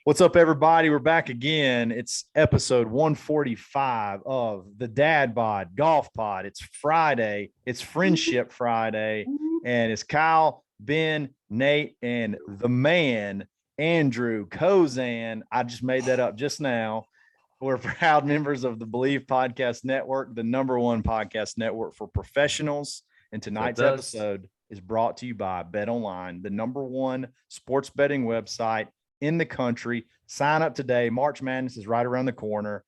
What's up, everybody? We're back again. It's episode 145 of the Dadbod Golf Pod. It's Friday. It's Friendship Friday. And it's Kyle, Ben, Nate, and the man, Andrew Kozan. I just made that up just now. We're proud members of the Believe Podcast Network, the #1 podcast network for professionals. And tonight's episode is brought to you by Betonline, the #1 sports betting website in the country. Sign up today. March Madness is right around the corner,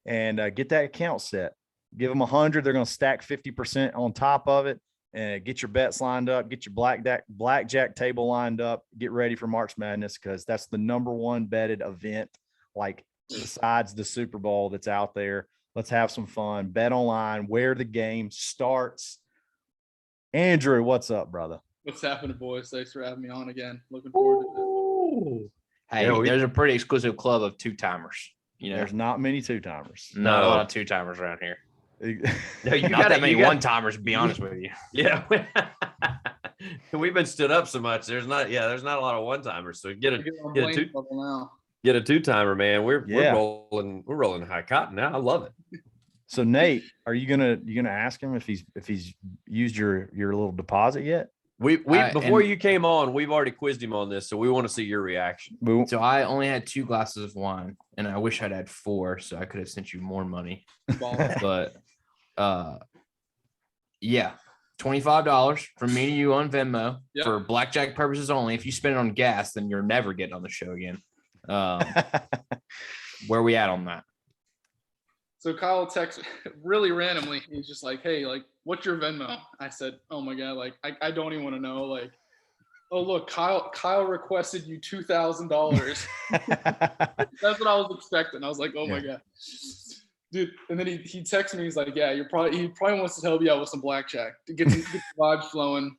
and get that account set. Give them 100. They're going to stack 50% on top of it, and get your bets lined up. Get your blackjack table lined up. Get ready for March Madness, because that's the #1 betted event, like besides the Super Bowl that's out there. Let's have some fun. Bet online, where the game starts. Andrew, what's up, brother? What's happening, boys? Thanks for having me on again. Looking forward to it. Hey, there's a pretty exclusive club of two-timers. You know, there's not many two-timers. Not a lot of two-timers around here. No, you not that many one-timers, to be honest with you. Yeah. We've been stood up so much. There's not a lot of one-timers. So get a two-timer, man. We're rolling high cotton now. I love it. So Nate, are you gonna ask him if he's used your little deposit yet? We before you came on, we've already quizzed him on this, so we want to see your reaction. So I only had 2 glasses of wine, and I wish I'd had 4, so I could have sent you more money. But yeah, $25 from me to you on Venmo for blackjack purposes only. If you spend it on gas, then you're never getting on the show again. Where are we at on that? So Kyle texts really randomly. He's just like, "Hey, like, what's your Venmo?" I said, "Oh my God, like, I don't even want to know." Like, "Oh look, Kyle requested you $2,000." That's what I was expecting. I was like, "Oh my God, dude!" And then he texted me. He's like, "Yeah, he probably wants to help you out with some blackjack to get the vibes flowing."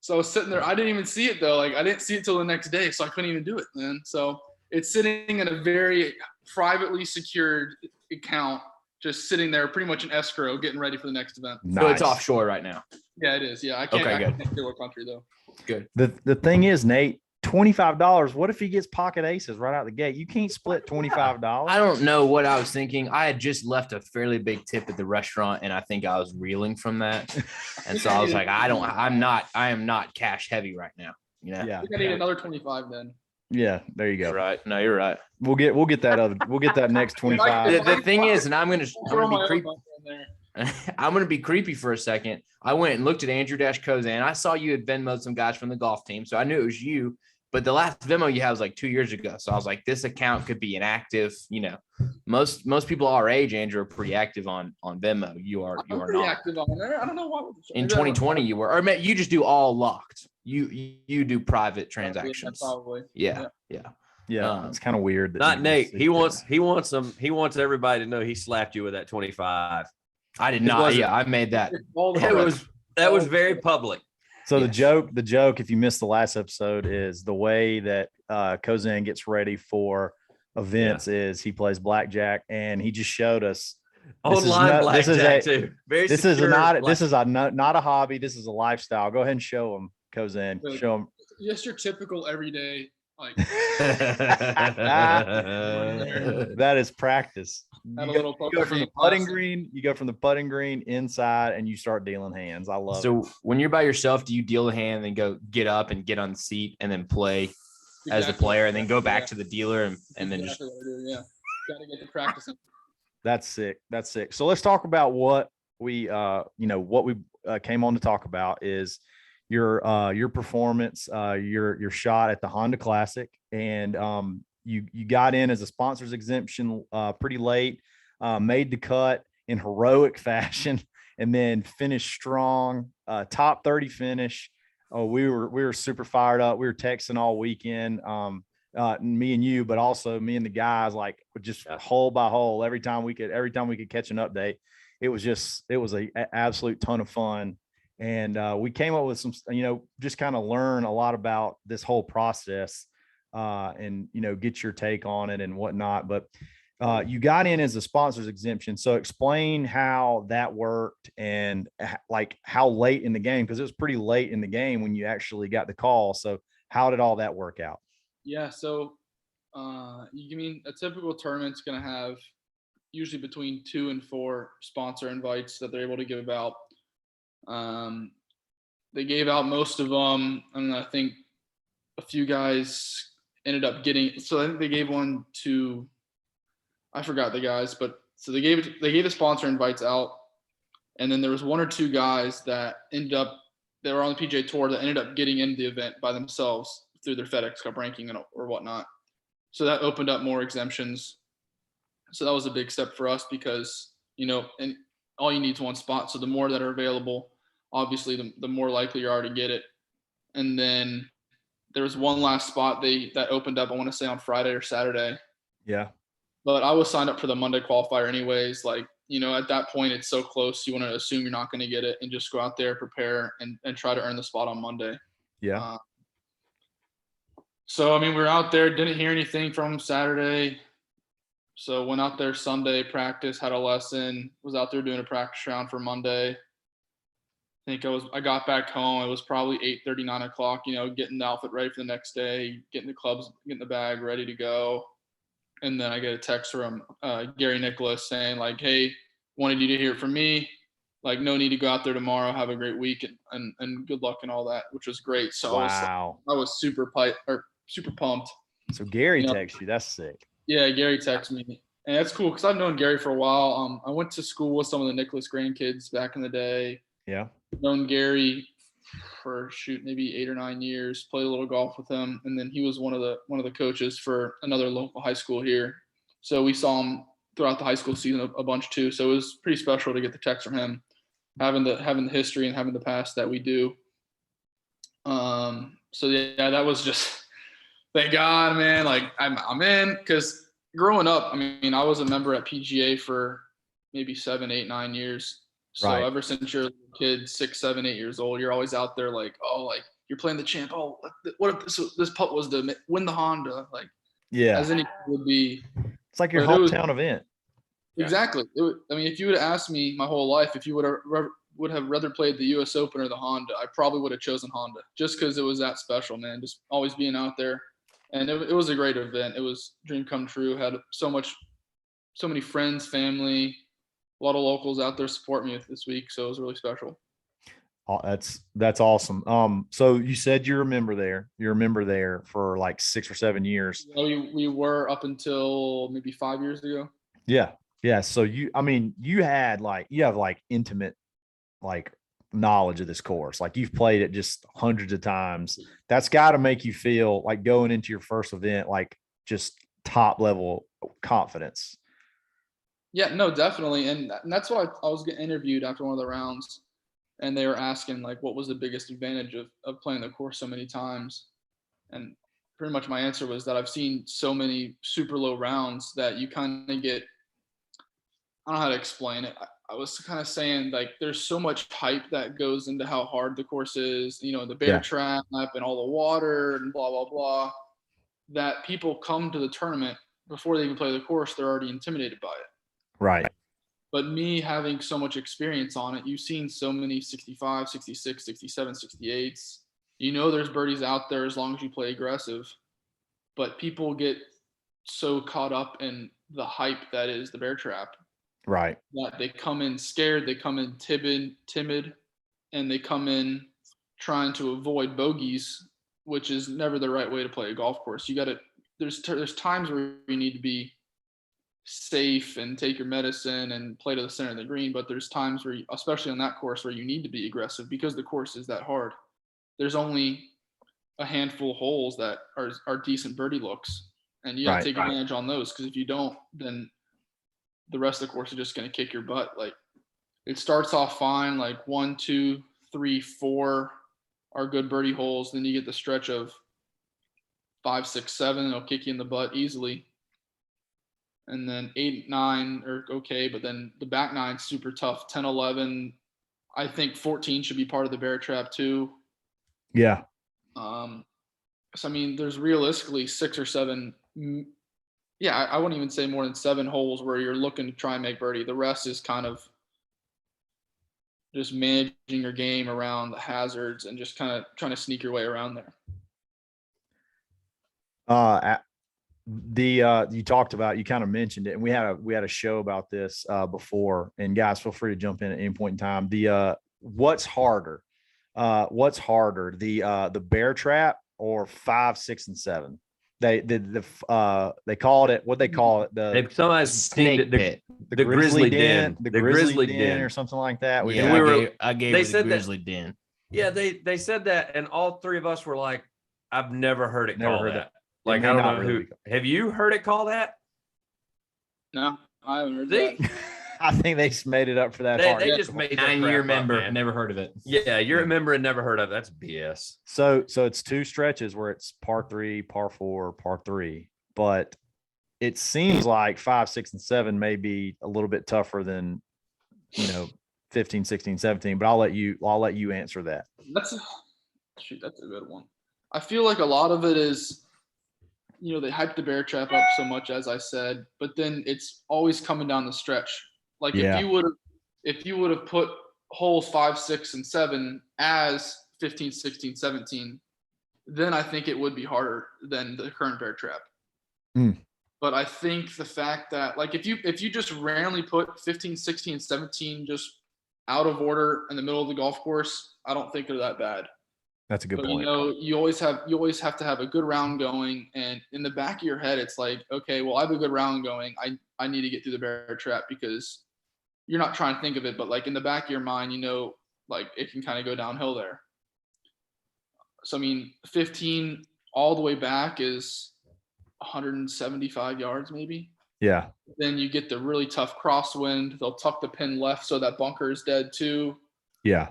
So I was sitting there. I didn't even see it though. Like, I didn't see it till the next day, so I couldn't even do it, man. So it's sitting in a very privately secured account, just sitting there, pretty much an escrow, getting ready for the next event. Nice. So it's offshore right now. Yeah, it is. Yeah, I can't say what country though. Good. The thing is, Nate, $25. What if he gets pocket aces right out the gate? You can't split $25. I don't know what I was thinking. I had just left a fairly big tip at the restaurant, and I think I was reeling from that. And so I was like, I am not cash heavy right now. You know? Yeah. I need another 25 then. Yeah, there you go. You're right. No, you're right. We'll get that next 25. The thing is, and I'm gonna be creepy. I'm gonna be creepy for a second. I went and looked at Andrew Kozan. I saw you had Venmoed some guys from the golf team, so I knew it was you. But the last Venmo you had was like 2 years ago, so I was like, this account could be inactive. You know, most people our age, Andrew, are pretty active on Venmo. You are not active on there. I don't know why. In 2020 you were, or you just do all locked. You do private transactions. Probably. Yeah. It's kind of weird. Not Nate. He wants everybody to know he slapped you with that 25. I did not. Yeah, I made that. That was very public. So the joke, if you missed the last episode, is the way that Kozan gets ready for events is he plays blackjack, and he just showed us online blackjack too. This is not a hobby. This is a lifestyle. Go ahead and show him, Kozan. Show him. Just your typical everyday. Like that is practice. You go from the putting green inside, and you start dealing hands. I love it. So when you're by yourself, do you deal the hand and go get up and get on the seat and then play as the player, and then go back to the dealer and then just gotta get to practicing. That's sick. So let's talk about what we came on to talk about is your performance, your shot at the Honda Classic, and you got in as a sponsors exemption pretty late, made the cut in heroic fashion, and then finished strong, top 30 finish. Oh, we were super fired up. We were texting all weekend, me and you, but also me and the guys, like just hole by hole every time we could catch an update. It was an absolute ton of fun. And we came up with some, just kind of learn a lot about this whole process and, get your take on it and whatnot. But you got in as a sponsors exemption. So explain how that worked and like how late in the game, because it was pretty late in the game when you actually got the call. So how did all that work out? Yeah. So You mean a typical tournament's going to have usually between 2 and 4 sponsor invites that they're able to give out. They gave out most of them, and I think a few guys ended up getting. So I think they gave one to, I forgot the guys, but so they gave the sponsor invites out, and then there was 1 or 2 guys that ended up, they were on the PGA Tour that ended up getting into the event by themselves through their FedEx Cup ranking or whatnot. So that opened up more exemptions. So that was a big step for us because, and all you need is 1 spot. So the more that are available, obviously the more likely you are to get it. And then there was 1 last spot that opened up, I want to say on Friday or Saturday. Yeah. But I was signed up for the Monday qualifier anyways. Like, at that point it's so close, you want to assume you're not going to get it and just go out there, prepare and try to earn the spot on Monday. Yeah. So, we were out there, didn't hear anything from Saturday. So went out there Sunday, practice, had a lesson, was out there doing a practice round for Monday. I got back home. It was probably 8:30, 9 o'clock, getting the outfit ready for the next day, getting the clubs, getting the bag ready to go. And then I get a text from Gary Nicholas saying like, hey, wanted you to hear from me. Like, no need to go out there tomorrow. Have a great week and good luck and all that, which was great. So wow. I was super pumped. So Gary texts you. That's sick. Yeah, Gary texted me. And that's cool because I've known Gary for a while. I went to school with some of the Nicholas grandkids back in the day. Yeah. Known Gary for maybe 8 or 9 years, played a little golf with him. And then he was one of the coaches for another local high school here. So we saw him throughout the high school season a bunch too. So it was pretty special to get the text from him, having the history and having the past that we do. So yeah, that was just, thank God, man. Like I'm in, because growing up, I was a member at PGA for maybe 7, 8, 9 years. So right. Ever since you're a kid, 6, 7, 8 years old, you're always out there like, oh, like you're playing the champ. Oh, what if this putt was to win the Honda? Like, yeah, as any would be. It's like your hometown event. Exactly. If you would have asked me my whole life if you would have rather played the U.S. Open or the Honda, I probably would have chosen Honda just because it was that special, man. Just always being out there. And it was a great event. It was a dream come true. Had so many friends, family, a lot of locals out there support me this week. So it was really special. Oh, that's awesome. So you said you're a member there for like 6 or 7 years. We were up until maybe 5 years ago. Yeah. Yeah. So you have like intimate, like knowledge of this course. Like you've played it just hundreds of times. That's got to make you feel like going into your first event, like just top level confidence. Yeah, no, definitely. And that's why I was getting interviewed after one of the rounds, and they were asking like, what was the biggest advantage of playing the course so many times? And pretty much my answer was that I've seen so many super low rounds that you kind of get, I don't know how to explain it. I was kind of saying like there's so much hype that goes into how hard the course is, the bear trap and all the water and blah, blah, blah, that people come to the tournament before they even play the course, they're already intimidated by it. Right. But me having so much experience on it, you've seen so many 65, 66, 67, 68s. There's birdies out there as long as you play aggressive. But people get so caught up in the hype that is the bear trap. Right. That they come in scared, they come in timid, and they come in trying to avoid bogeys, which is never the right way to play a golf course. There's times where you need to be safe and take your medicine and play to the center of the green, but there's times where especially on that course, where you need to be aggressive because the course is that hard. There's only a handful of holes that are decent birdie looks, and you got to take advantage on those, because if you don't, then the rest of the course is just going to kick your butt. Like, it starts off fine, like 1, 2, 3, 4 are good birdie holes, then you get the stretch of 5, 6, 7, it'll kick you in the butt easily. And then 8, 9 are okay, but then the back 9's super tough. 10, 11, I think 14 should be part of the bear trap too. Yeah. So there's realistically 6 or 7. Yeah, I wouldn't even say more than 7 holes where you're looking to try and make birdie. The rest is kind of just managing your game around the hazards and just kind of trying to sneak your way around there. You talked about, you kind of mentioned it, and we had a show about this before, and guys, feel free to jump in at any point in time. What's harder? The bear trap or 5, 6, and 7? They called it, what they call it, the Somebody's Snake pit. the grizzly den, the grizzly den or something like that. Yeah, I gave they her the said that- grizzly den. Yeah, they said that, and all three of us were like, I've never heard it Never called heard that. It Like, may I don't not know really who. be called. Have you heard it called that? No, I haven't heard See? that. I think they just made it up for that. They hard. just made that 9-year crap up, member, man. never heard of it. Yeah, you're a member and never heard of it. That's BS. So it's 2 stretches where it's par 3, par 4, par 3, but it seems like 5, 6, and 7 may be a little bit tougher than 15, 16, 17. But I'll let you answer that. That's a good one. I feel like a lot of it is, they hype the bear trap up so much, as I said, but then it's always coming down the stretch. Like Yeah. if you would have put holes 5, 6, and 7 as 15, 16, 17, then I think it would be harder than the current bear trap. But I think the fact that, like, if you just randomly put 15, 16, 17 just out of order in the middle of the golf course, I don't think they're that bad. That's a good But point. you always have to have a good round going, and in the back of your head, it's like, okay, well, I have a good round going. I need to get through the bear trap, because you're not trying to think of it, but like in the back of your mind, like it can kind of go downhill there. So I mean, 15 all the way back is 175 yards maybe. Yeah. Then you get the really tough crosswind. They'll tuck the pin left so that bunker is dead too. Yeah.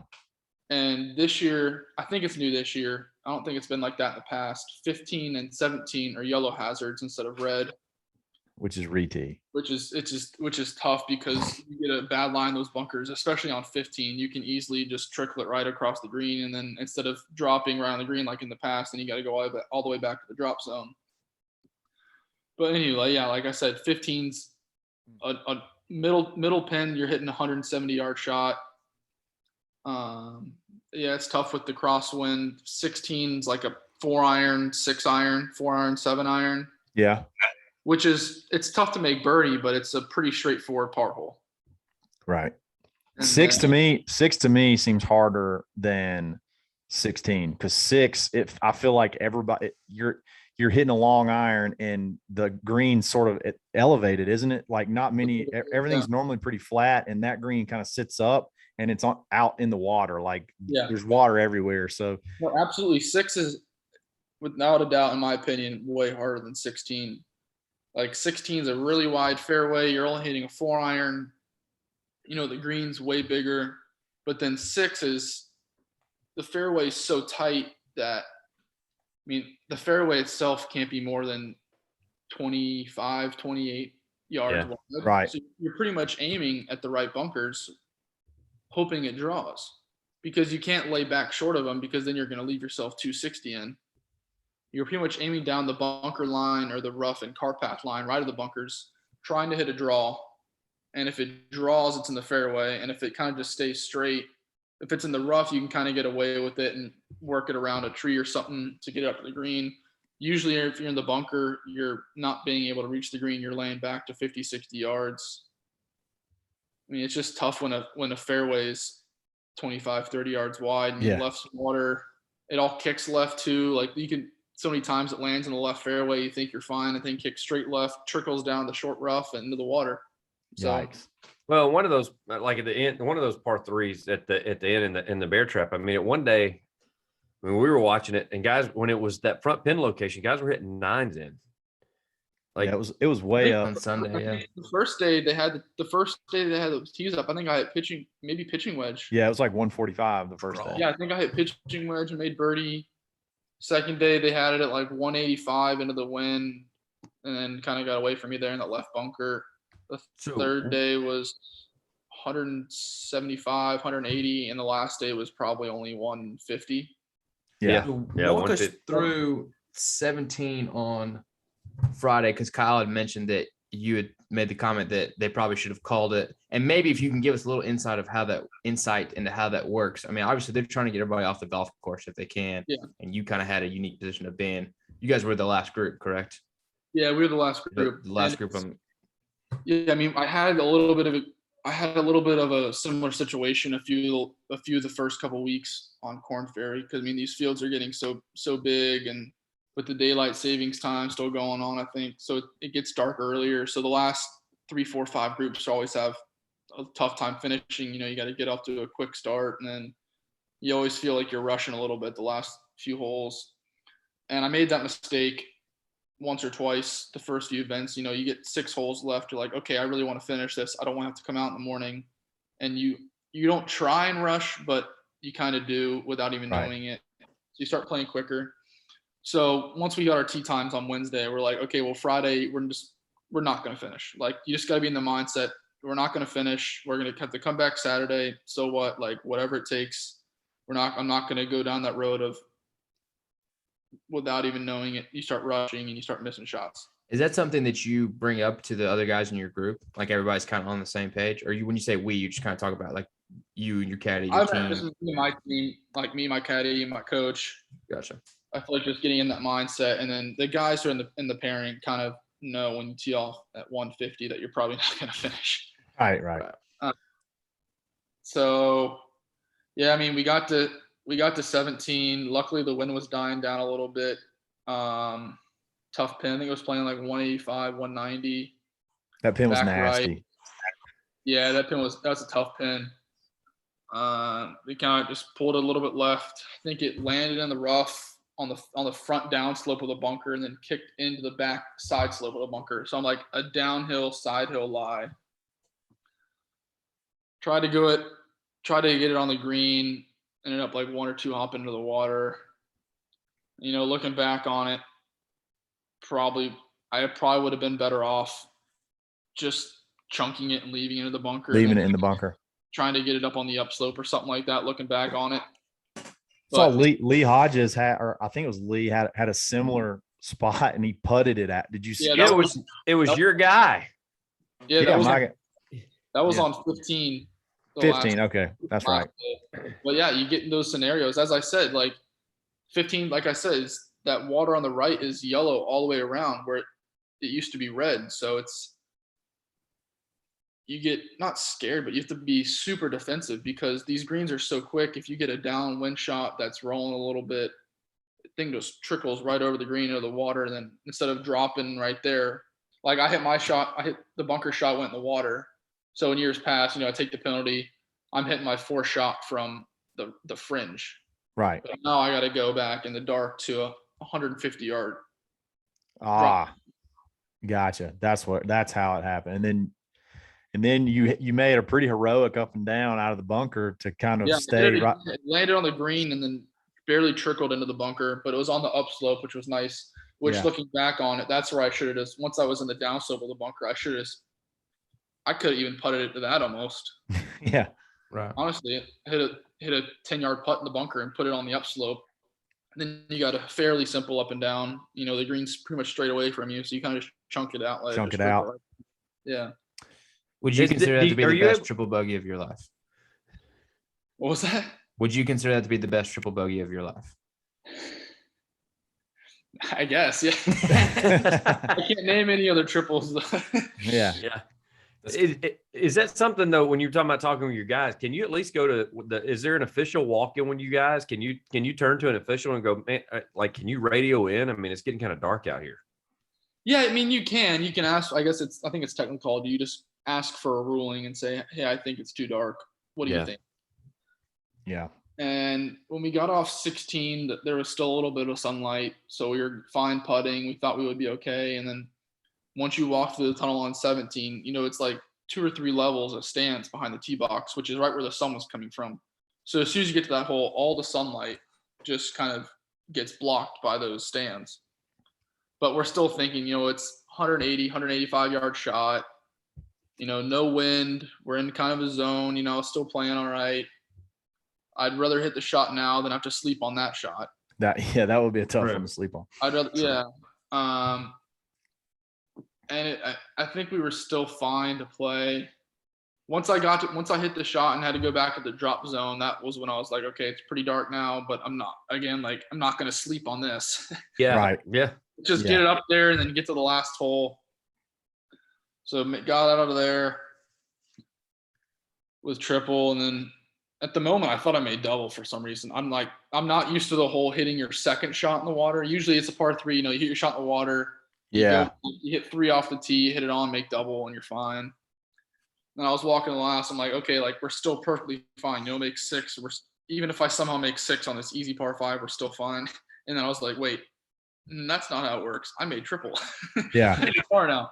And this year, I think it's new this year. I don't think it's been like that in the past. 15 and 17 are yellow hazards instead of red, Which is re-tee. which is tough, because you get a bad line in those bunkers, especially on 15. You can easily just trickle it right across the green, and then instead of dropping around the green like in the past, then you got to go all the way back to the drop zone. But anyway, yeah, like I said, 15's a middle pin. You're hitting a 170-yard shot. Yeah, it's tough with the crosswind. 16's like a 4-iron, 6-iron, 4-iron, 7-iron. Yeah. It's tough to make birdie, but it's a pretty straightforward par hole. Right. And 6 to me seems harder than 16, because 6, I feel like everybody, you're hitting a long iron and the green's sort of elevated, isn't it? Like everything's normally pretty flat, and that green kind of sits up and it's out in the water. Like there's water everywhere. So no, absolutely. 6 is, without a doubt, in my opinion, way harder than 16. Like 16 is a really wide fairway. You're only hitting a 4-iron. The green's way bigger. But then 6 is, the fairway is so tight that, the fairway itself can't be more than 25, 28 yards wide. Right. So you're pretty much aiming at the right bunkers, hoping it draws, because you can't lay back short of them, because then you're going to leave yourself 260 in. You're pretty much aiming down the bunker line or the rough and car path line, right of the bunkers, trying to hit a draw. And if it draws, it's in the fairway. And if it kind of just stays straight, if it's in the rough, you can kind of get away with it and work it around a tree or something to get up to the green. Usually, if you're in the bunker, you're not being able to reach the green. You're laying back to 50, 60 yards. It's just tough when a fairway is 25, 30 yards wide, and left's water. It all kicks left too. Like, you can, so many times it lands in the left fairway, you think you're fine, and then kicks straight left, trickles down the short rough and into the water. So, yikes. Well, one of those, like at the end, one of those par 3s at the end in the bear trap. One day when we were watching it, and guys, when it was that front pin location, guys were hitting 9s in. Like, it was way up on Sunday. Yeah. The first day they had the tees up, I think I hit pitching wedge. Yeah, it was like 145 the first day. Yeah, I think I hit pitching wedge and made birdie. Second day they had it at like 185 into the wind, and then kind of got away from me there in that left bunker. The third day was 175, 180, and the last day was probably only 150. Yeah. So walk us through 17 on Friday, because Kyle had mentioned that you had made the comment that they probably should have called it, and maybe if you can give us a little insight into how that works. Obviously they're trying to get everybody off the golf course if they can. Yeah. And you kind of had a unique position of being. You guys were the last group, correct? Yeah, we were the last group. The last group. Yeah, I mean, I had a little bit of a similar situation a few of the first couple weeks on Corn Ferry, because I mean these fields are getting so big, and with the daylight savings time still going on, I think so it gets dark earlier. So the last 3, 4, 5 groups always have a tough time finishing. You got to get off to a quick start, and then you always feel like you're rushing a little bit the last few holes. And I made that mistake once or twice the first few events. You get 6 holes left. You're like, okay, I really want to finish this. I don't want to have to come out in the morning. And you don't try and rush, but you kind of do without even knowing it. So you start playing quicker. So once we got our tee times on Wednesday, we're like, okay, well, Friday, we're not going to finish. Like, you just got to be in the mindset, we're not going to finish. We're going to have to come back Saturday. So what? Like, whatever it takes. I'm not going to go down that road of, without even knowing it, you start rushing and you start missing shots. Is that something that you bring up to the other guys in your group? Like, everybody's kind of on the same page? Or when you say we, you just kind of talk about like you and your caddy, your team? Just my team, like me, my caddy, my coach. Gotcha. I feel like just getting in that mindset, and then the guys who are in the pairing kind of know when you tee off at 150 that you're probably not going to finish. Right. So, yeah, I mean, we got to 17. Luckily, the wind was dying down a little bit. Tough pin. I think it was playing like 185, 190. That pin was nasty. Right. Yeah, that was a tough pin. We kind of just pulled it a little bit left. I think it landed in the rough on the front down slope of the bunker, and then kicked into the back side slope of the bunker. So I'm like a downhill side hill lie. Tried to get it on the green. Ended up like 1 or 2 hop into the water. Looking back on it, I probably would have been better off just chunking it and leaving it in the bunker. Leaving it in the bunker. Trying to get it up on the upslope or something like that, looking back on it. So Lee Hodges I think it was Lee had a similar spot, and he putted it at. Did you see? Yeah, it was your guy. Yeah, that was on 15. 15, okay. That's right. But yeah, you get in those scenarios. As I said, like 15, like I said, is that water on the right is yellow all the way around, where it used to be red. So you get not scared, but you have to be super defensive, because these greens are so quick. If you get a downwind shot that's rolling a little bit, the thing just trickles right over the green into the water. And then instead of dropping right there, like I hit the bunker shot, went in the water. So in years past, I take the penalty. I'm hitting my 4th shot from the fringe. Right. But now I got to go back in the dark to a 150-yard. Gotcha. That's how it happened. And then you made a pretty heroic up and down out of the bunker to kind of stay right. It landed on the green and then barely trickled into the bunker, but it was on the upslope, which was nice. Looking back on it, that's where I should have just, once I was in the downslope of the bunker, I could have even putted it to that almost. Yeah. Right. Honestly, hit a 10-yard putt in the bunker and put it on the upslope. And then you got a fairly simple up and down. The green's pretty much straight away from you, so you kind of just chunk it out. Yeah. Would you consider that to be the best triple bogey of your life? What was that? Would you consider that to be the best triple bogey of your life? I guess, yeah. I can't name any other triples. Yeah. Is that something though? When you're talking with your guys, can you at least go to is there an official walk-in when you guys? Can you turn to an official and go, man, like, can you radio in? I mean, it's getting kind of dark out here. Yeah, I mean, you can ask. I think it's technically called. You just ask for a ruling and say, hey, I think it's too dark. What do you think? Yeah. And when we got off 16, there was still a little bit of sunlight, so we were fine putting. We thought we would be okay. And then once you walk through the tunnel on 17, it's like 2 or 3 levels of stands behind the tee box, which is right where the sun was coming from. So as soon as you get to that hole, all the sunlight just kind of gets blocked by those stands. But we're still thinking, it's 180, 185-yard shot. No wind. We're in kind of a zone, still playing all right. I'd rather hit the shot now than have to sleep on that shot. That would be a tough one to sleep on. I'd rather, yeah. And I think we were still fine to play. Once I hit the shot and had to go back to the drop zone, that was when I was like, okay, it's pretty dark now, but I'm not going to sleep on this. Yeah. Right. Yeah. Just get it up there and then get to the last hole. So got out of there with triple, and then at the moment I thought I made double for some reason. I'm not used to the whole hitting your second shot in the water. Usually it's a par 3, you hit your shot in the water. You hit 3 off the tee, hit it on, make double, and you're fine. And I was walking the last. I'm like, okay, like we're still perfectly fine. Make 6. Even if I somehow make 6 on this easy par 5, we're still fine. And then I was like, wait, that's not how it works. I made triple. Yeah. I made par now.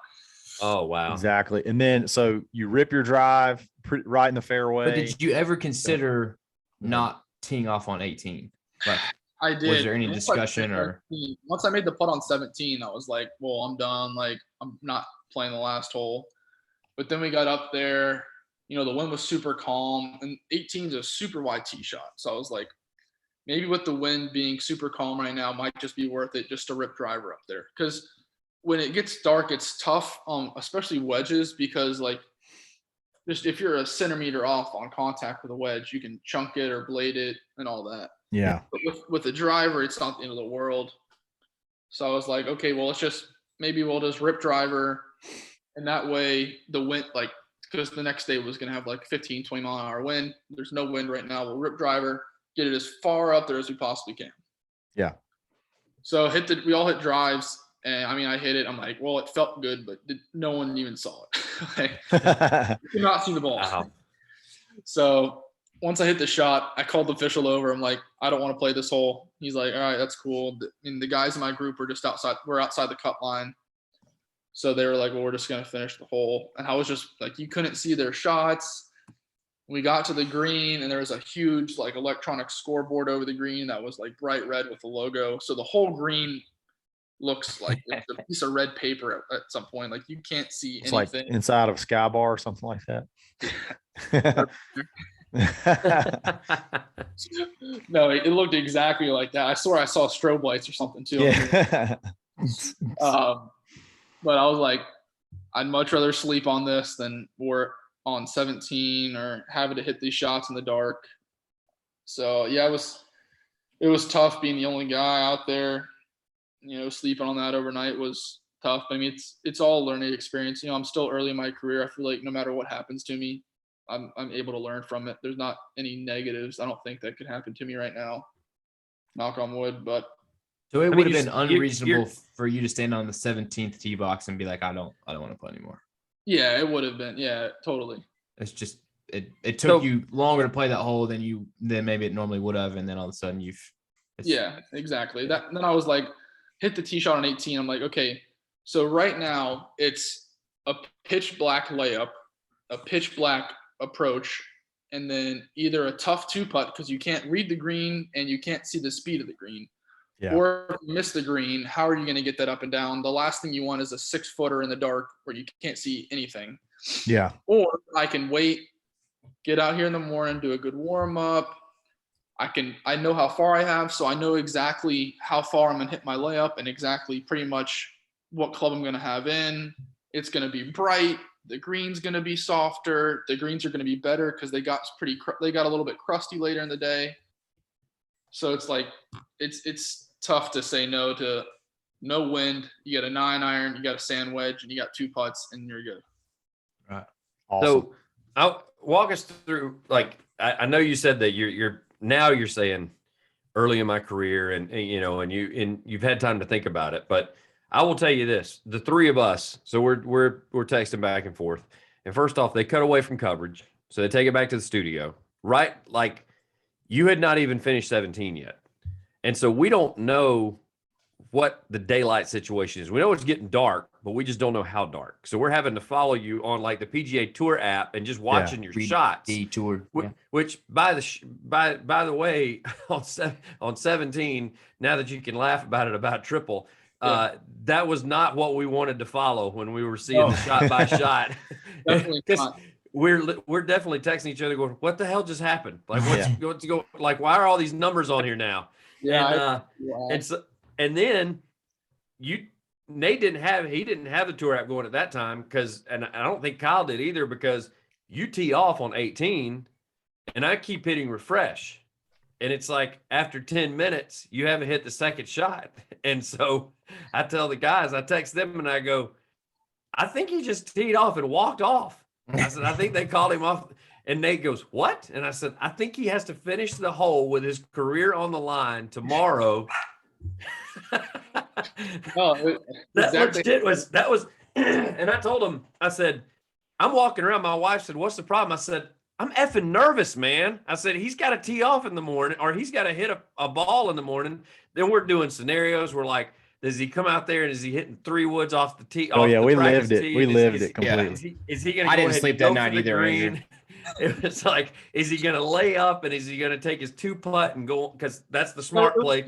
Oh, wow. Exactly. And then, so you rip your drive right in the fairway. But did you ever consider not teeing off on 18? Like, I did. Was there any discussion or? Once I made the putt on 17, I was like, well, I'm done. Like, I'm not playing the last hole. But then we got up there, the wind was super calm, and 18 is a super wide tee shot. So I was like, maybe with the wind being super calm right now, might just be worth it just to rip driver up there. Because when it gets dark, it's tough, especially wedges, because like just if you're a centimeter off on contact with a wedge, you can chunk it or blade it and all that. Yeah. But with the driver, it's not the end of the world. So I was like, okay, well, maybe we'll just rip driver. And that way the wind, like, because the next day was going to have like 15, 20 mile an hour wind. There's no wind right now. We'll rip driver, get it as far up there as we possibly can. Yeah. So we all hit drives. And I mean, I hit it. I'm like, well, it felt good, but no one even saw it. Like, you could not see the ball. Wow. So once I hit the shot, I called the official over. I'm like, I don't want to play this hole. He's like, all right, that's cool. And the guys in my group were just outside. We're outside the cut line. So they were like, well, we're just going to finish the hole. And I was just like, you couldn't see their shots. We got to the green, and there was a huge like electronic scoreboard over the green that was like bright red with the logo. So the whole green looks like it's a piece of red paper at some point. Like, you can't see It's anything. like inside of Sky Bar or something like that. No, it looked exactly like that. I swear I saw strobe lights or something too. Yeah. But I was like, I'd much rather sleep on this than work on 17 or having to hit these shots in the dark. So yeah, it was tough being the only guy out there. Sleeping on that overnight was tough. I mean, it's all a learning experience. I'm still early in my career. I feel like no matter what happens to me, I'm able to learn from it. There's not any negatives, I don't think, that could happen to me right now. Knock on wood. But so it would have been unreasonable for you to stand on the 17th tee box and be like, I don't want to play anymore. Yeah, it would have been. Yeah, totally. It's just it took you longer to play that hole than maybe it normally would have, and then all of a sudden yeah, exactly. Then I was like, hit the tee shot on 18. I'm like, okay, so right now it's a pitch black layup, a pitch black approach, and then either a tough 2-putt because you can't read the green and you can't see the speed of the green. Yeah. Or if you miss the green, how are you going to get that up and down? The last thing you want is a 6-footer in the dark where you can't see anything. Yeah. Or I can wait, get out here in the morning, do a good warm up. I know how far I have, so I know exactly how far I'm going to hit my layup and exactly pretty much what club I'm going to have in. It's going to be bright. The green's going to be softer. The greens are going to be better because they got a little bit crusty later in the day. So it's like, it's tough to say no to no wind. You got a 9-iron, you got a sand wedge, and you got 2 putts, and you're good. Right. Awesome. So I'll walk us through, like, I know you said that you're saying early in my career and you've had time to think about it, but I will tell you this, the three of us, so we're texting back and forth. And first off, they cut away from coverage. So they take it back to the studio, right? Like, you had not even finished 17 yet. And so we don't know what the daylight situation is. We know it's getting dark, but we just don't know how dark. So we're having to follow you on like the PGA Tour app and just watching your shots. Tour, yeah. Which by the way, on 17, now that you can laugh about it about triple, that was not what we wanted to follow when we were seeing the shot by shot. Definitely not. We're definitely texting each other going, what the hell just happened? Like, what's going, like, why are all these numbers on here now? Yeah. And then Nate didn't have the tour app going at that time and I don't think Kyle did either, because you tee off on 18 and I keep hitting refresh. And it's like after 10 minutes, you haven't hit the second shot. And so I tell the guys, I text them and I go, I think he just teed off and walked off. I said, I think they called him off. And Nate goes, what? And I said, I think he has to finish the hole with his career on the line tomorrow. That legit was, and I told him, I said, I'm walking around. My wife said, what's the problem? I said, I'm effing nervous, man. I said, he's got to tee off in the morning, or he's got to hit a ball in the morning. Then we're doing scenarios. We're like, does he come out there and is he hitting 3 woods off the tee? Oh, yeah, we lived it. We lived it completely. Is he going to I go didn't ahead sleep and that go night for the either, green? Andrew. It was like, is he going to lay up and is he going to take his 2-putt and go? Because that's the smart play.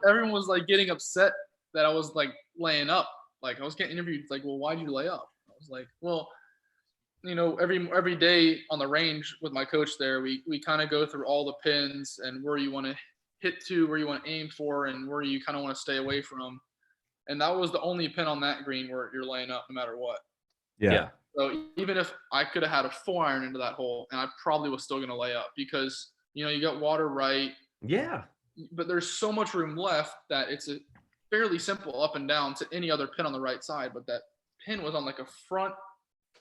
Everyone was like getting upset that I was like laying up. Like I was getting interviewed. Like, well, why'd you lay up? I was like, well, you know, every day on the range with my coach there, we kind of go through all the pins and where you want to hit to, where you want to aim for, and where you kind of want to stay away from. And that was the only pin on that green where you're laying up no matter what. Yeah. So even if I could have had a 4-iron into that hole, and I probably was still going to lay up because, you know, you got water right. Yeah. But there's so much room left that it's a fairly simple up and down to any other pin on the right side. But that pin was on like a front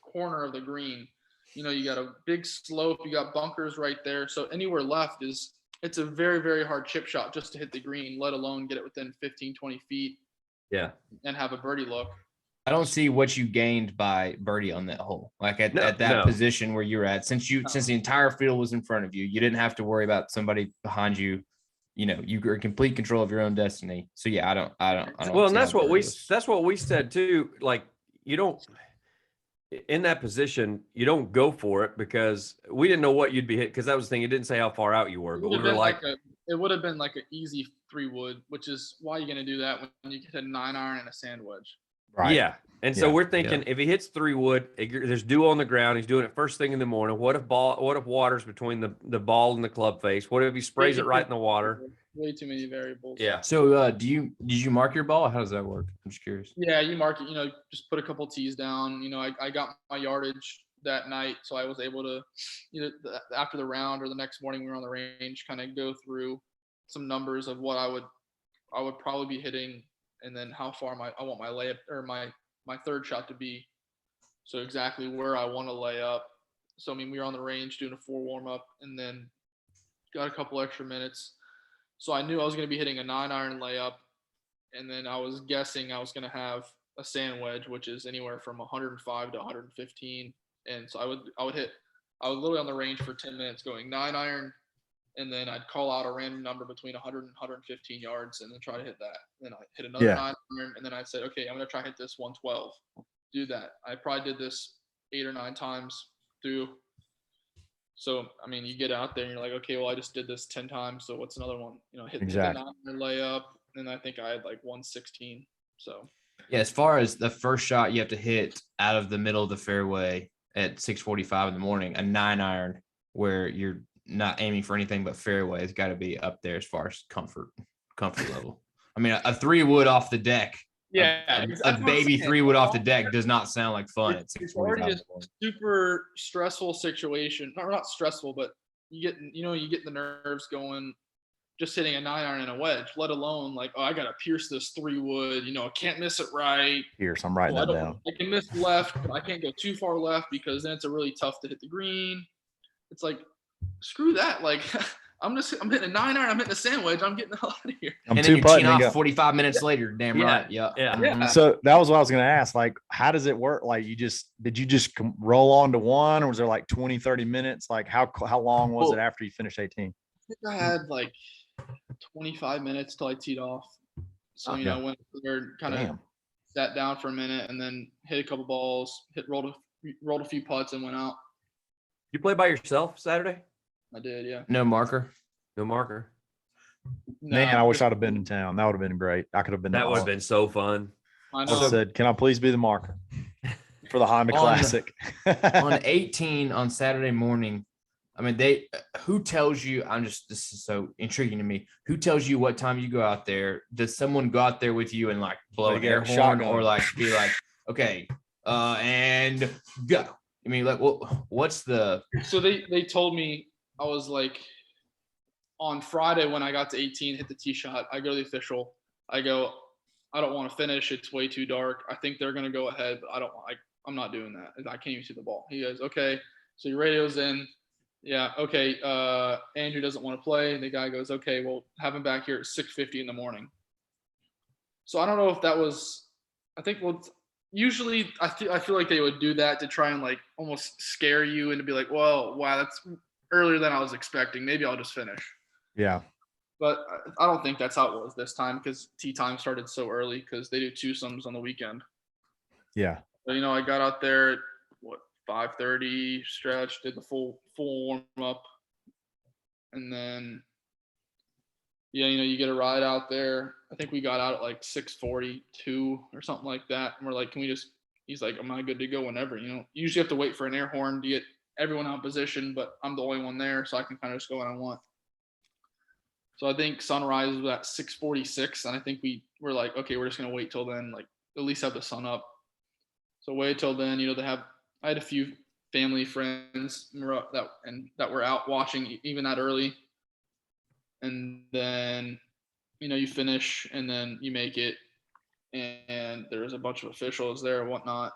corner of the green. You know, you got a big slope, you got bunkers right there. So anywhere left it's a very, very hard chip shot just to hit the green, let alone get it within 15, 20 feet. Yeah. And have a birdie look. I don't see what you gained by birdie on that hole. Like at that position where you're at, since the entire field was in front of you, you didn't have to worry about somebody behind you. You know, you were in complete control of your own destiny. So yeah, I don't. Well, and that's what we said too. Like, you don't, in that position, you don't go for it because we didn't know what you'd be hit. Because that was the thing. It didn't say how far out you were, but we were like, it would have been like an easy 3-wood, which is why you're going to do that when you get a 9-iron and a sand wedge. Right. Yeah. And so we're thinking if he hits 3-wood, there's dew on the ground. He's doing it first thing in the morning. What if water's between the ball and the club face? What if he sprays it right in the water? Way too many variables. Yeah. So did you mark your ball? How does that work? I'm just curious. Yeah, you mark it, you know, just put a couple tees down. You know, I got my yardage that night, so I was able to, you know, after the round or the next morning we were on the range, kind of go through some numbers of what I would probably be hitting, and then how far I want my layup or my third shot to be. So exactly where I want to lay up. So I mean, we were on the range doing a 4 warm up, and then got a couple extra minutes. So I knew I was going to be hitting a 9-iron layup, and then I was guessing I was going to have a sand wedge, which is anywhere from 105 to 115. And so I was literally on the range for 10 minutes going 9-iron, and then I'd call out a random number between 100 and 115 yards and then try to hit that. Then I hit another 9-iron, and then I'd say, okay, I'm going to try to hit this 112. Do that. I probably did this 8 or 9 times through. So, I mean, you get out there and you're like, okay, well, I just did this 10 times. So what's another one? You know, hit the 9-iron layup, and I think I had like 116. So, yeah, as far as the first shot you have to hit out of the middle of the fairway at 6:45 in the morning, a 9-iron where you're not aiming for anything but fairway has got to be up there as far as comfort level. I mean, a 3-wood off the deck. Yeah, a baby 3-wood off the deck does not sound like fun. It's already a super stressful situation. Not stressful, but you get the nerves going just hitting a 9-iron and a wedge, let alone like, oh, I got to pierce this 3-wood, you know, I can't miss it right. Pierce, I'm writing that down. I can miss left, but I can't go too far left because then it's a really tough to hit the green. It's like, screw that. Like, I'm hitting a 9-iron, I'm hitting a sand wedge, I'm getting out of here. And then you're teeing off 45 minutes later. Damn right. Yeah. Mm-hmm. So that was what I was going to ask. Like, how does it work? Like, did you just roll on to one, or was there like 20, 30 minutes? Like, how long was it after you finished 18? I think I had like 25 minutes till I teed off. So, you know, went there, kind of sat down for a minute and then hit a couple balls, rolled a few putts and went out. You play by yourself Saturday? I did, yeah. No marker? No marker. Man, I wish I'd have been in town. That would have been great. I could have been. That would have been so fun. I said, can I please be the marker for the Honda Classic? On 18 on Saturday morning, I mean, who tells you, this is so intriguing to me. Who tells you what time you go out there? Does someone go out there with you and like blow an air horn or like be like, okay, and go? I mean, like, what's the? So they told me, I was like, on Friday when I got to 18, hit the tee shot, I go to the official. I go, I don't want to finish. It's way too dark. I think they're going to go ahead, but I'm not doing that. I can't even see the ball. He goes, okay. So your radio's in. Yeah. Okay. Andrew doesn't want to play. The guy goes, okay, well, have him back here at 6:50 in the morning. So I don't know if that was, I think, well, usually I feel like they would do that to try and like almost scare you and to be like, well, wow, that's earlier than I was expecting. Maybe I'll just finish. Yeah. But I don't think that's how it was this time because tee time started so early because they do twosomes on the weekend. Yeah. So, I got out there at 5:30, stretched, did the full warm up. And then, you get a ride out there. I think we got out at like 6:42 or something like that. And we're like, he's like, am I good to go whenever? You usually have to wait for an air horn to get everyone out of position, but I'm the only one there, so I can kind of just go when I want. So I think sunrise was at 6:46, and I think we were like, okay, we're just gonna wait till then, like at least have the sun up. So wait till then. I had a few family friends that were out watching even that early, and then you finish and then you make it, and there's a bunch of officials there and whatnot.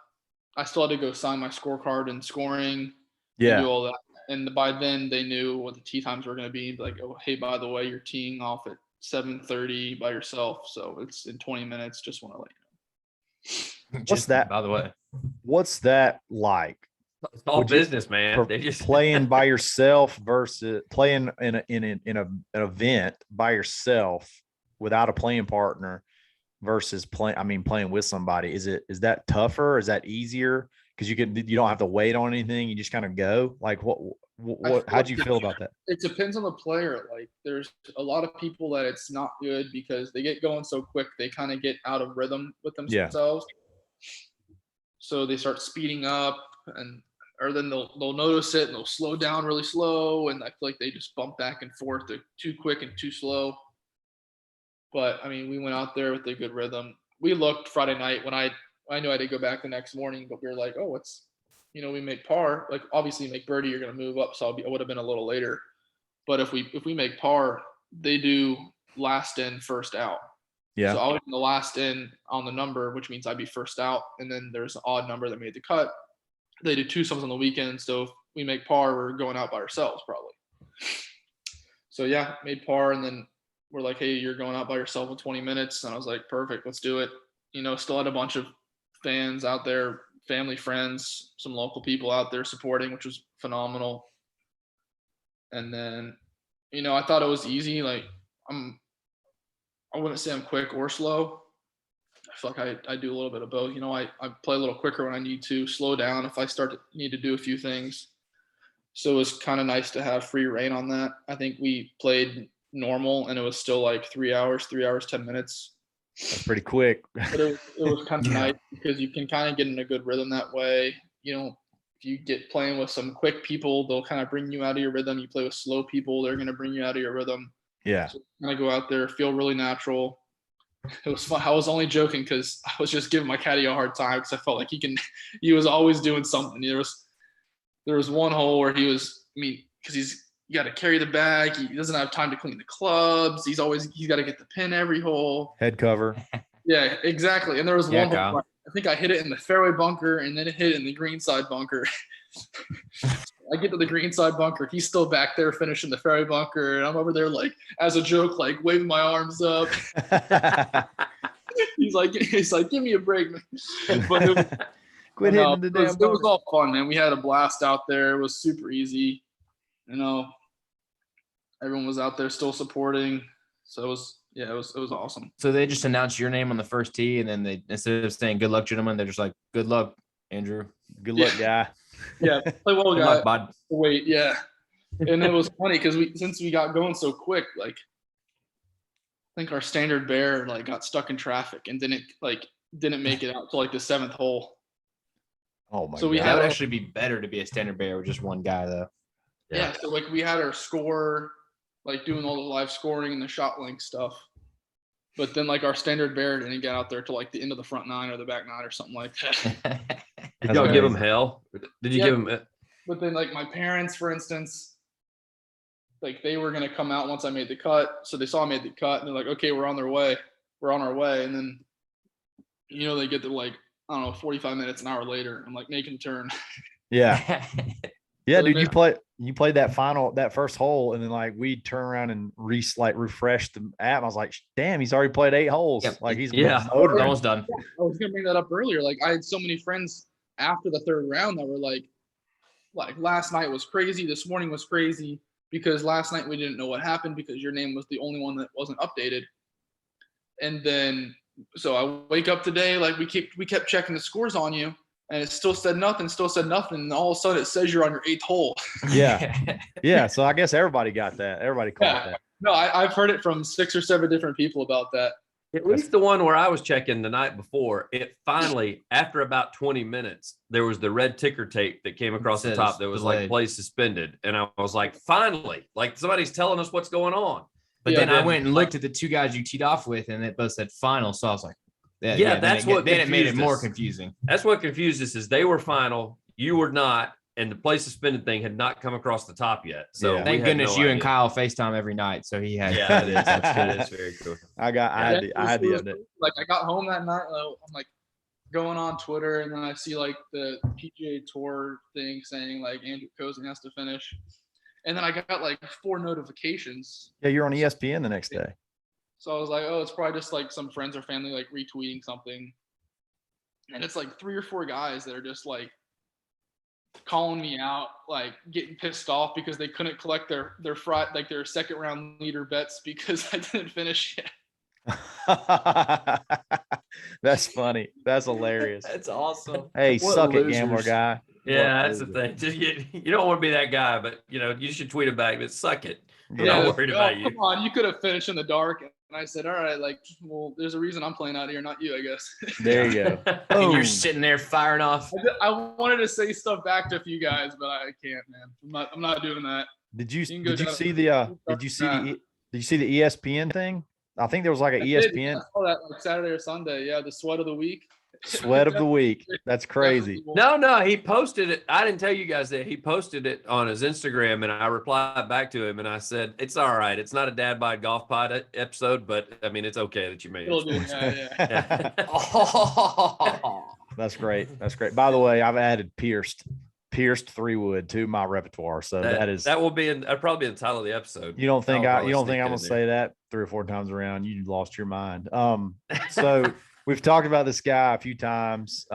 I still had to go sign my scorecard and scoring. Yeah. And do all that. And by then they knew what the tee times were going to be. Like, oh, hey, by the way, you're teeing off at 7:30 by yourself, so it's in 20 minutes. Just want to let you know. What's that? By the way, what's that like? It's all business, man. They just playing by yourself versus playing in an event by yourself without a playing partner versus playing with somebody. Is that tougher? Is that easier? Because you don't have to wait on anything. You just kind of go. Like how'd you feel about that? It depends on the player. Like there's a lot of people that it's not good because they get going so quick. They kind of get out of rhythm with themselves. Yeah. So they start speeding up or then they'll notice it and they'll slow down really slow. And I feel like they just bump back and forth. They're too quick and too slow. But we went out there with a good rhythm. We looked Friday night when I knew I had to go back the next morning, but we were like, oh, we make par. Like obviously make birdie, you're going to move up. So I would have been a little later. But if we make par, they do last in, first out. Yeah. So I was in the last in on the number, which means I'd be first out. And then there's an odd number that made the cut. They do twosomes on the weekend. So if we make par, we're going out by ourselves probably. So yeah, made par. And then we're like, hey, you're going out by yourself in 20 minutes. And I was like, perfect, let's do it. Still had a bunch of fans out there, family, friends, some local people out there supporting, which was phenomenal. And then, I thought it was easy. Like I wouldn't say I'm quick or slow. I feel like I do a little bit of both. I play a little quicker when I need to, slow down if I need to do a few things. So it was kind of nice to have free reign on that. I think we played normal and it was still like 3 hours, 10 minutes. That's pretty quick. But it was kind of nice because you can kind of get in a good rhythm that way. If you get playing with some quick people, they'll kind of bring you out of your rhythm. You play with slow people, they're going to bring you out of your rhythm. Yeah. So kind of go out there, feel really natural. It was fun. I was only joking because I was just giving my caddy a hard time because I felt like he was always doing something. There was one hole where because you got to carry the bag. He doesn't have time to clean the clubs. He's got to get the pin every hole. Head cover. Yeah, exactly. And there was one Kyle. hole, I think I hit it in the fairway bunker and then it hit in the greenside bunker. I get to the greenside bunker. He's still back there finishing the fairway bunker. And I'm over there like, as a joke, like waving my arms up. He's like, give me a break, man. But Quit hitting the damn it was all fun, man. We had a blast out there. It was super easy. Everyone was out there still supporting. So it was awesome. So they just announced your name on the first tee, and then they, instead of saying "Good luck, gentlemen," they're just like, "Good luck, Andrew. Good luck, guy." Yeah, play well, Good guy. luck, bud." Wait, yeah. And it was funny because since we got going so quick, like I think our standard bear like got stuck in traffic and didn't make it out to like the 7th hole. Oh my God. God. That would actually be better to be a standard bear with just one guy though. Yeah. So like we had our score, like doing all the live scoring and the shot link stuff. But then like our standard bear didn't get out there till like the end of the front 9 or the back 9 or something like that. Did y'all give him hell? Did you give him? But then like my parents, for instance, like they were going to come out once I made the cut. So they saw I made the cut and they're like, okay, we're on our way. And then, they get to like, I don't know, 45 minutes, an hour later, I'm like making a turn. Yeah. Yeah, So dude, you played that first hole, and then like we turn around and refresh the app. I was like, damn, he's already played 8 holes. Yep. Like he's motoring. Almost done. I was gonna bring that up earlier. Like I had so many friends after the third round that were like last night was crazy, this morning was crazy, because last night we didn't know what happened because your name was the only one that wasn't updated. And then so I wake up today, like we kept checking the scores on you. And it still said nothing. And all of a sudden it says you're on your 8th hole. Yeah. Yeah. So I guess everybody got that. Everybody caught that. No, I've heard it from 6 or 7 different people about that. At least the one where I was checking the night before, it finally, after about 20 minutes, there was the red ticker tape that came across the top that was like play suspended. And I was like, finally, like somebody's telling us what's going on. But then I went and looked at the 2 guys you teed off with, and it both said final. So I was like, that's what then it made it more confusing. That's what confused us is they were final, you were not, and the play suspended thing had not come across the top yet. So thank goodness you and Kyle FaceTime every night. So he had that's very cool. I had the update. Like I got home that night, I'm like going on Twitter, and then I see like the PGA Tour thing saying like Andrew Kozan has to finish, and then I got like 4 notifications. Yeah, you're on ESPN the next day. So I was like, oh, it's probably just like some friends or family like retweeting something. And it's like 3 or 4 guys that are just like calling me out, like getting pissed off because they couldn't collect their second round leader bets because I didn't finish yet. That's funny. That's hilarious. That's awesome. Hey, suck it, gambler guy. Yeah, that's the thing. Just you don't want to be that guy, but you should tweet it back, but suck it. I'm not worried about you. Come on, you could have finished in the dark. And I said, all right, like, well, there's a reason I'm playing out here, not you, I guess. There you go. And you're sitting there firing off. I wanted to say stuff back to a few guys, but I can't, man. I'm not doing that. Did you see the ESPN thing? I think there was like an ESPN. I saw that like Saturday or Sunday. Yeah, the sweat of the week. Sweat of the week. That's crazy. No, he posted it. I didn't tell you guys that he posted it on his Instagram, and I replied back to him, and I said, "It's all right. It's not a Dad Bod Golf Pod episode, but I mean, it's okay that you made it." Yeah. That's great. That's great. By the way, I've added pierced 3-wood to my repertoire, so that will be probably in the title of the episode. You don't think I'm gonna say that 3 or 4 times around? You lost your mind. So. We've talked about this guy a few times.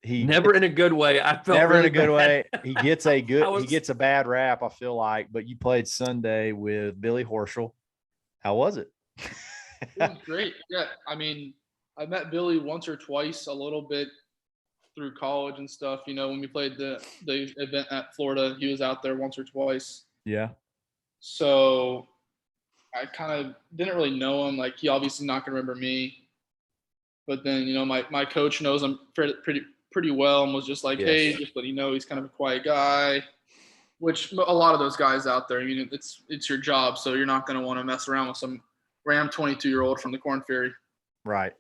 He never in a good way. I felt never really in a good way. He gets a he gets a bad rap, I feel like. But you played Sunday with Billy Horschel. How was it? It was great. Yeah, I mean, I met Billy once or twice, a little bit through college and stuff. When we played the event at Florida, he was out there once or twice. Yeah. So I kind of didn't really know him. Like, he obviously not gonna remember me. But then, my coach knows him pretty well and was just like, hey, just let you know he's kind of a quiet guy, which a lot of those guys out there, I mean, it's your job, so you're not going to want to mess around with some Ram 22-year-old from the Corn Ferry. Right.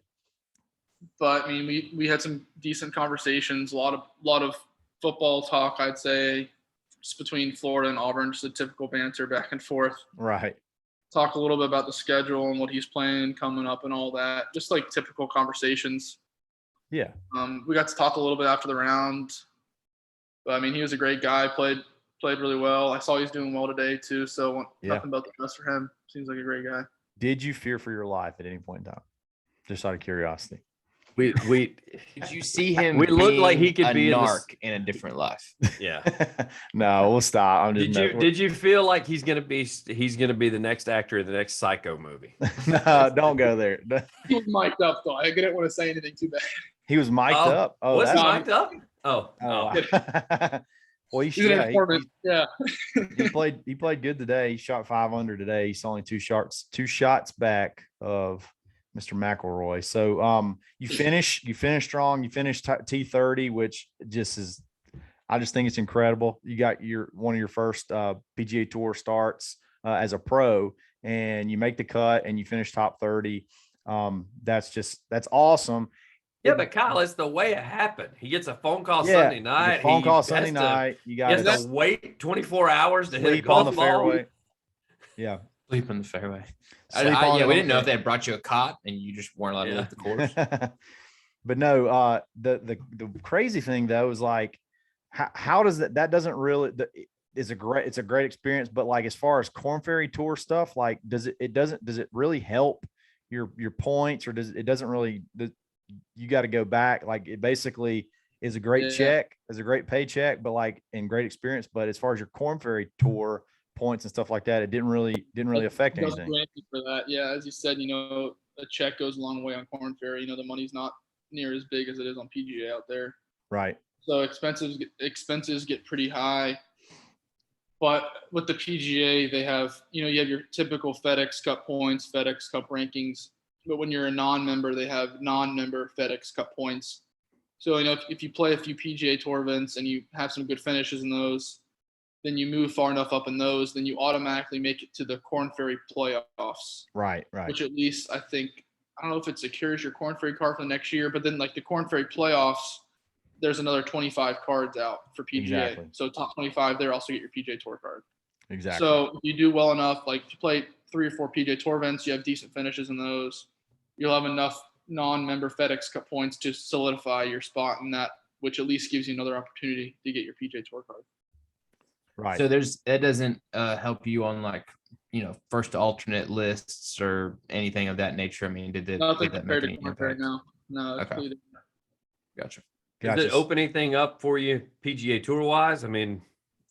But, I mean, we had some decent conversations, a lot of football talk, I'd say, just between Florida and Auburn, just a typical banter back and forth. Right. Talk a little bit about the schedule and what he's playing coming up and all that. Just like typical conversations. Yeah. We got to talk a little bit after the round. But I mean, he was a great guy, played really well. I saw he's doing well today too. So nothing but the best for him. Seems like a great guy. Did you fear for your life at any point in time? Just out of curiosity. We did you see him? We looked like he could be narc in a different life. Yeah. No, we'll stop. Did you feel like he's gonna be the next actor in the next Psycho movie? No, don't go there. He was mic'd up though. I didn't want to say anything too bad. He was mic'd up. Oh, was he mic'd up? Oh. Well, he should. Yeah. He played good today. He shot 5 under today. He's only 2 shots back of Mr. McElroy. So you finish strong. You finish T30, which I just think it's incredible. You got one of your first PGA Tour starts as a pro, and you make the cut and you finish top 30. That's awesome. Yeah, but Kyle, it's the way it happened. He gets a phone call Yeah, Sunday you get night. a phone He call has Sunday to- night. You He got has to to wait 24 hours to hit a sleep on golf the ball. fairway. Yeah, Sleep in the fairway. sleep on Yeah, it we on didn't know if the they had brought you a cot and you just weren't allowed to leave the course. But no, the crazy thing though is like, how does that doesn't really it's a great experience, but like as far as Corn Ferry Tour stuff, like does it really help your points, or doesn't really, you got to go back, like it basically is a great check, is a great paycheck, but like in great experience, but as far as your Corn Ferry Tour points and stuff like that, it didn't really affect anything. For that, yeah, as you said, a check goes a long way on Corn Ferry. The money's not near as big as it is on PGA out there. Right. So expenses get pretty high. But with the PGA, they have, you have your typical FedEx Cup points, FedEx Cup rankings. But when you're a non-member, they have non-member FedEx Cup points. So, if you play a few PGA Tour events and you have some good finishes in those, then you move far enough up in those, then you automatically make it to the Corn Ferry playoffs. Right. Which at least I think, I don't know if it secures your Corn Ferry card for the next year, but then like the Corn Ferry playoffs, there's another 25 cards out for PGA. Exactly. So top 25 there, also get your PGA Tour card. Exactly. So if you do well enough, like if you play 3 or 4 PGA Tour events, you have decent finishes in those, you'll have enough non-member FedEx Cup points to solidify your spot in that, which at least gives you another opportunity to get your PGA Tour card. Right. So that doesn't help you on like, first alternate lists or anything of that nature. I mean, did that make any impact? No, it's Okay. Gotcha. Does it open anything up for you PGA Tour wise? I mean,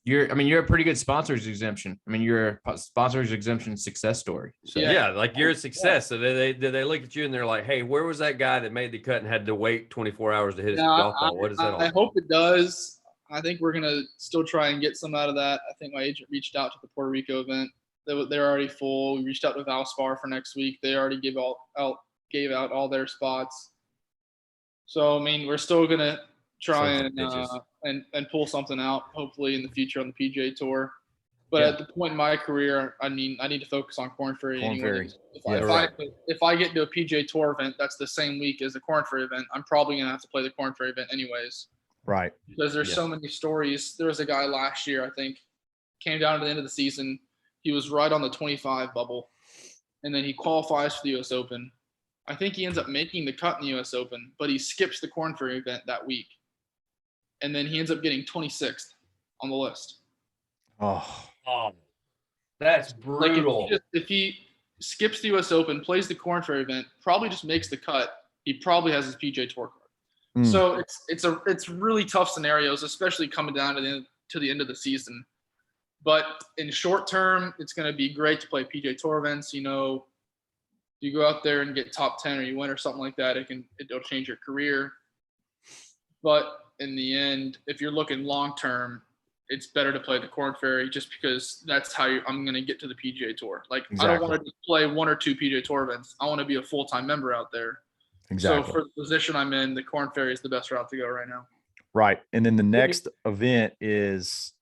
you're a pretty good sponsors exemption. I mean, you're a sponsors exemption success story. So yeah, like you're a success. So did they look at you and they're like, hey, where was that guy that made the cut and had to wait 24 hours to hit his golf ball? What is that all? I hope it does. I think we're going to still try and get some out of that. I think my agent reached out to the Puerto Rico event. They're already full. We reached out to Valspar for next week. They already gave out all their spots. So, I mean, we're still going to try and pull something out, hopefully in the future on the PGA Tour. But at the point in my career, I need to focus on Corn Ferry anyway. If I get into a PGA Tour event that's the same week as the Corn Ferry event, I'm probably going to have to play the Corn Ferry event anyways. Right. Because there's so many stories. There was a guy last year, I think, came down to the end of the season. He was right on the 25 bubble. And then he qualifies for the U.S. Open. I think he ends up making the cut in the U.S. Open, but he skips the Corn Ferry event that week. And then he ends up getting 26th on the list. Oh, that's brutal. Like if he skips the U.S. Open, plays the Corn Ferry event, probably just makes the cut, he probably has his PGA Tour card. So it's really tough scenarios, especially coming down to the end of the season. But in short term, it's going to be great to play PGA Tour events. You go out there and get top 10 or you win or something like that, it'll change your career. But in the end, if you're looking long term, it's better to play the Corn Ferry just because that's how I'm going to get to the PGA Tour. Like exactly. I don't want to play 1 or 2 PGA Tour events. I want to be a full-time member out there. Exactly. So for the position I'm in, the Corn Ferry is the best route to go right now. Right. And then the next event is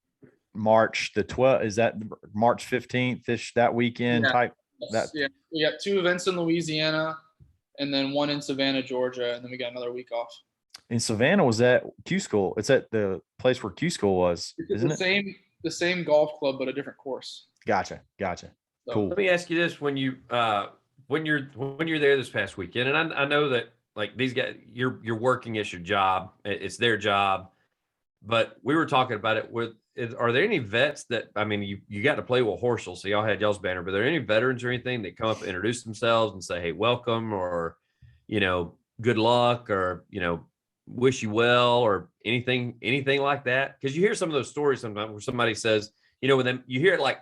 March the 12th. Is that March 15th-ish, that weekend type? Yeah. We got 2 events in Louisiana and then 1 in Savannah, Georgia. And then we got another week off. In Savannah, was that Q School? It's at the place where Q School was, isn't it? The same golf club, but a different course. Gotcha. So, Cool. Let me ask you this: when you're there this past weekend, and I know that like these guys, you're working, it's your job, it's their job, but we were talking about it are there any vets that, I mean, you got to play with Horschel, so y'all had y'all's banner, but are there any veterans or anything that come up and introduce themselves and say, hey, welcome, or good luck, or wish you well, or anything like that? Because you hear some of those stories sometimes where somebody says, when them, you hear it like,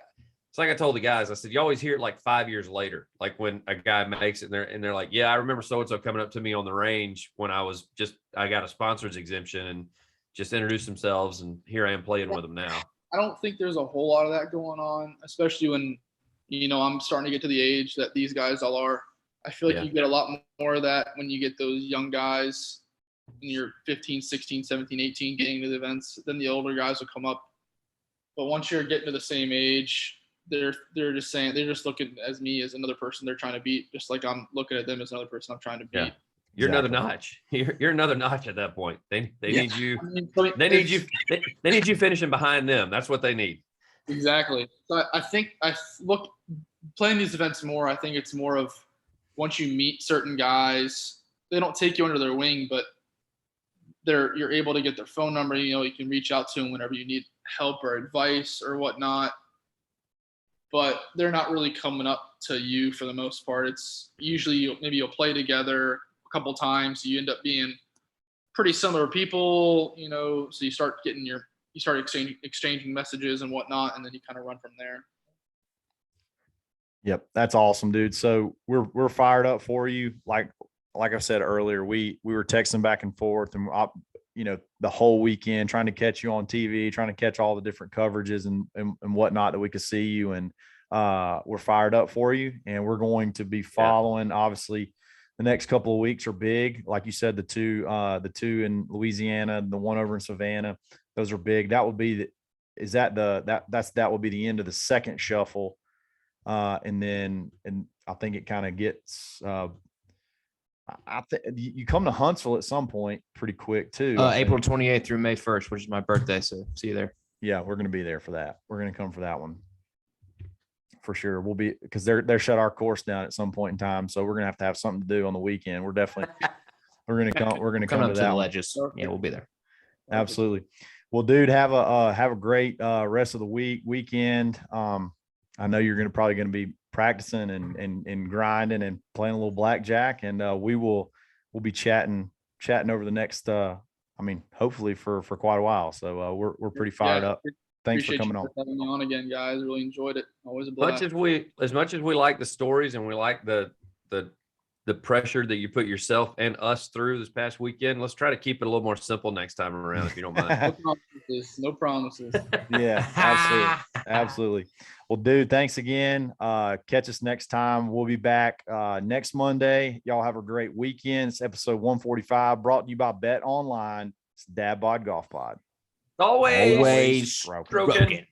it's like I told the guys, I said, you always hear it like 5 years later, like when a guy makes it and they're like, yeah, I remember so-and-so coming up to me on the range when I got a sponsors exemption and just introduced themselves, and here I am playing with them now. I don't think there's a whole lot of that going on, especially when, I'm starting to get to the age that these guys all are. I feel like you get a lot more of that when you get those young guys and you're 15, 16, 17, 18 getting to the events. Then the older guys will come up. But once you're getting to the same age, they're just looking as me as another person they're trying to beat, just like I'm looking at them as another person I'm trying to beat. You're Exactly. another notch. You're another notch at that point. They need you. I mean, They need you. They need you finishing behind them. That's what they need. Exactly. So I think look playing these events more. I think it's more of once you meet certain guys, they don't take you under their wing, but you're able to get their phone number. You know, you can reach out to them whenever you need help or advice or whatnot. But they're not really coming up to you for the most part. It's usually maybe you'll play together a couple times. So you end up being pretty similar people, you know. So you start exchanging messages and whatnot, and then you kind of run from there. Yep, that's awesome, dude. So we're fired up for you. Like I said earlier, we were texting back and forth, and you know, the whole weekend trying to catch you on TV, trying to catch all the different coverages and whatnot that we could see you. And we're fired up for you, and we're going to be following. Obviously, the next couple of weeks are big, like you said. The two in Louisiana, the one over in Savannah, those are big. That will be that will be the end of the second shuffle. And I think it kind of gets, I think you come to Huntsville at some point pretty quick too. April 28th through May 1st, which is my birthday. So see you there. Yeah, we're going to be there for that. We're going to come for that one for sure. We'll be, because they're shut our course down at some point in time. So we're going to have something to do on the weekend. We're going to come up to to that the one. Ledges. Yeah, we'll be there. Absolutely. Well, dude, have a great rest of the weekend. I know you're probably going to be practicing and grinding and playing a little blackjack, and we'll be chatting over the next hopefully for quite a while. So we're pretty fired up. Thanks for coming on. Having me on again, guys. Really enjoyed it. Always a blast. As much as we like the stories and we like the pressure that you put yourself and us through this past weekend, let's try to keep it a little more simple next time around, if you don't mind. No promises. Yeah, absolutely. Well, dude, thanks again. Catch us next time. We'll be back next Monday. Y'all have a great weekend. It's episode 145, brought to you by Bet Online. It's Dadbod Golf Pod. Always Broken.